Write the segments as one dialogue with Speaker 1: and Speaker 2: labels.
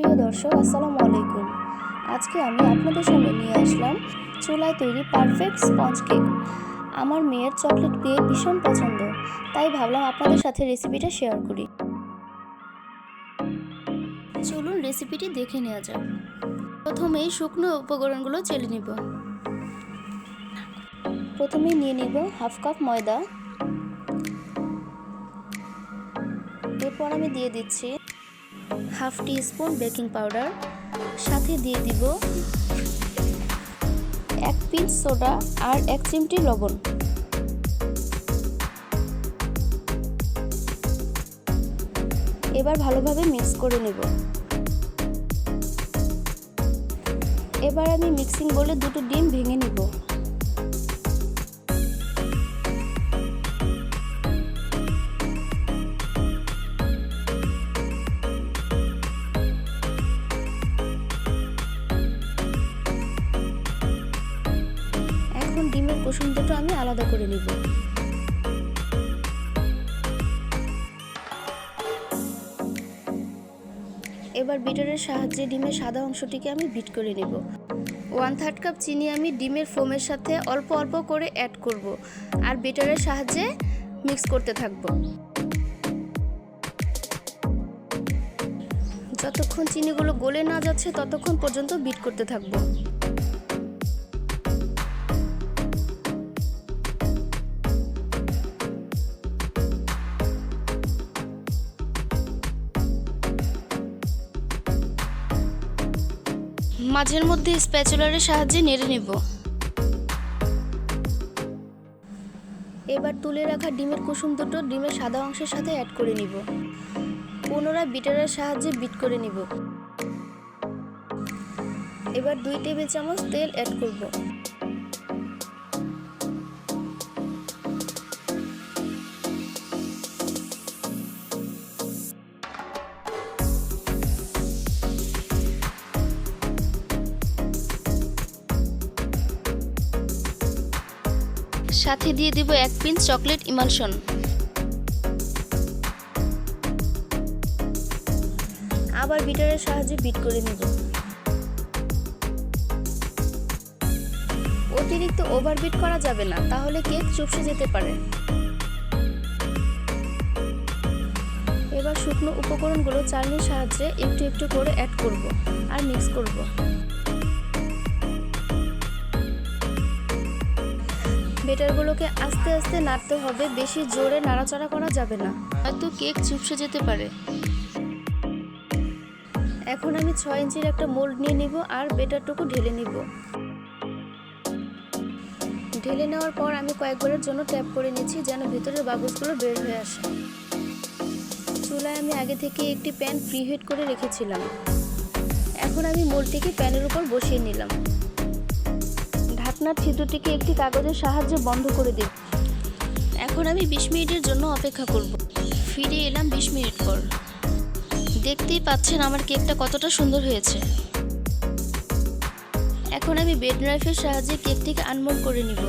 Speaker 1: প্রিয় দর্শক, আসসালামু আলাইকুম। আজকে আমি আপনাদের সামনে নিয়ে আসলাম চুলায় তৈরি পারফেক্ট স্পঞ্জ কেক। আমার মেয়ের চকলেট কেক ভীষণ পছন্দ, তাই ভাবলাম আপনাদের সাথে রেসিপিটা শেয়ার করি। চলুন রেসিপিটি দেখে নেওয়া যাক। প্রথমেই শুকনো উপকরণগুলো চেলে নিব। প্রথমেই নিয়ে নিব হাফ কাপ ময়দা। এরপর আমি দিয়ে দিচ্ছি হাফ টি স্পুন বেকিং পাউডার, সাথে দিয়ে দিব 1 পিঞ্চ সোডা আর 1 চিমটি লবণ। এবার ভালোভাবে মিক্স করে নেব। এবার আমি মিক্সিং বোলে দুটো ডিম ভেঙে নিব। এখন ডিমের কুসুম দুটো আমি আলাদা করে নিব। এবার বিটারের সাহায্যে ডিমের সাদা অংশটিকে আমি বিট করে নেব। 1/3 কাপ চিনি আমি ডিমের ফোমের সাথে অল্প অল্প করে অ্যাড করব আর বিটারের সাহায্যে মিক্স করতে থাকব। যতক্ষণ চিনিগুলো গলে না যাচ্ছে ততক্ষণ পর্যন্ত বিট করতে থাকব। মাঝের মধ্যে স্প্যাচুলারের সাহায্যে নেড়ে নেব। এবার তুলে রাখা ডিমের কুসুম দুটো ডিমের সাদা অংশের সাথে অ্যাড করে নিব। পুনরায় বিটারের সাহায্যে বিট করে নিব। এবার 2 টেবিল চামচ তেল অ্যাড করব। সাথে দিয়ে দিব 1 পিঞ্চ চকলেট ইমালশন। আবার বিটারের সাহায্যে বিট করে নিব। অতিরিক্ত ওভারবিট করা যাবে না, তাহলে কেক চুপসে যেতে পারে। এবার শুকনো উপকরণগুলো চালনির সাহায্যে একটু একটু করে অ্যাড করব আর মিক্স করব। বেটারগুলোকে আস্তে আস্তে নাড়তে হবে, বেশি জোরে নাড়াচাড়া করা যাবে না, হয়তো কেক চুপসে যেতে পারে। এখন আমি 6 ইঞ্চির একটা মোল্ড নিয়ে নিব আর বেটারটুকু ঢেলে নিব। ঢেলে নেওয়ার পর আমি কয়েকবারের জন্য ট্যাপ করে নিচ্ছি যেন ভেতরের বাবলসগুলো বের হয়ে আসে। চুলায় আমি আগে থেকে একটি প্যান প্রিহিট করে রেখেছিলাম। এখন আমি মোল্ডটিকে প্যানের উপর বসিয়ে নিলাম। ঢাকনার ছিদ্রটিকে একটি কাগজের সাহায্যে বন্ধ করে দিই। এখন আমি 20 মিনিটের জন্য অপেক্ষা করব। ফিরে এলাম 20 মিনিট পর। দেখতেই পাচ্ছেন আমার কেকটা কতটা সুন্দর হয়েছে। এখন আমি বেড নাইফের সাহায্যে কেকটিকে আনমোল্ড করে নিব।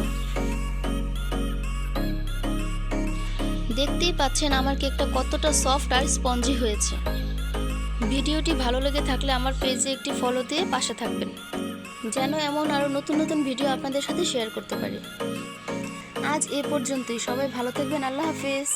Speaker 1: দেখতেই পাচ্ছেন আমার কেকটা কতটা সফট আর স্পঞ্জি হয়েছে। ভিডিওটি ভালো লেগে থাকলে আমার পেজে একটি ফলো দিয়ে পাশে থাকবেন, যেন এমন আরও নতুন নতুন ভিডিও আপনাদের সাথে শেয়ার করতে পারি। আজ এ পর্যন্তই। সবাই ভালো থাকবেন। আল্লাহ হাফেজ।